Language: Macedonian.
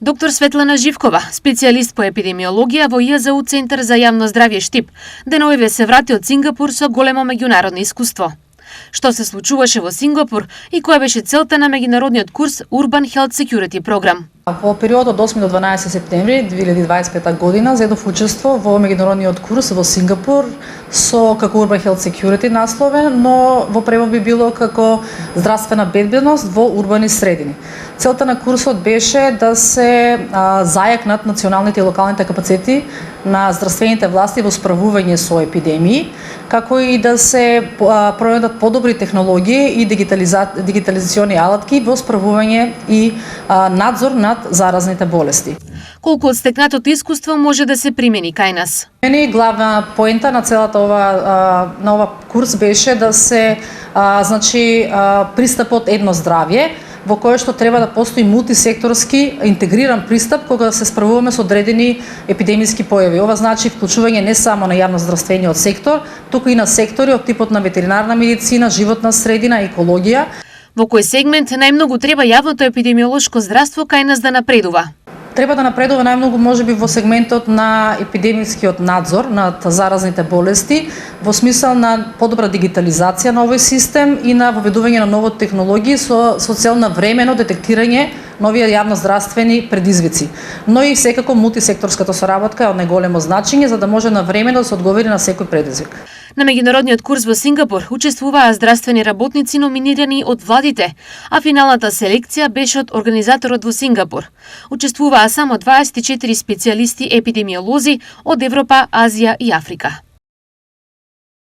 Доктор Светлана Живкова, специјалист по епидемиологија во ЈЗУ Центар за јавно здравје Штип, деновиве се врати од Сингапур со големо меѓународно искуство. Што се случуваше во Сингапур и која беше целта на меѓународниот курс Urban Health Security програм? Во период од 8 до 12 септември 2025 година зедов учество во меѓународниот курс во Сингапур со како Urban Health Security насловен, но во превод би било како здравствена безбедност во урбани средини. Целта на курсот беше да се зајакнат националните и локалните капацитети на здравствените власти во справување со епидемии, како и да се пронајдат подобри технологии и дигитализациони алатки во справување и надзор над заразните болести. Колку од стекнатото искуство може да се примени кај нас? Мени главна поента на целата ова курс беше да се пристапот едно здравје, во кое што треба да постои мултисекторски интегриран пристап кога се справуваме со одредени епидемиски појави. Ова значи вклучување не само на јавноздравствениот сектор, туку и на сектори од типот на ветеринарна медицина, животна средина, екологија. Во кој сегмент најмногу треба јавното епидемиолошко здравство кај нас да напредува? Треба да напредува најмногу можеби во сегментот на епидемискиот надзор над заразните болести, во смисла на подобра дигитализација на овој систем и на воведување на нови технологии со цел на времено детектирање нови јавноздравствени предизвици. Но и секако мултисекторската соработка е од најголемо значење за да може на времено да се одговори на секој предизвик. На меѓународниот курс во Сингапур учествуваа здравствени работници номинирани од владите, а финалната селекција беше од организаторот во Сингапур. Учествуваа само 24 специјалисти епидемиолози од Европа, Азија и Африка.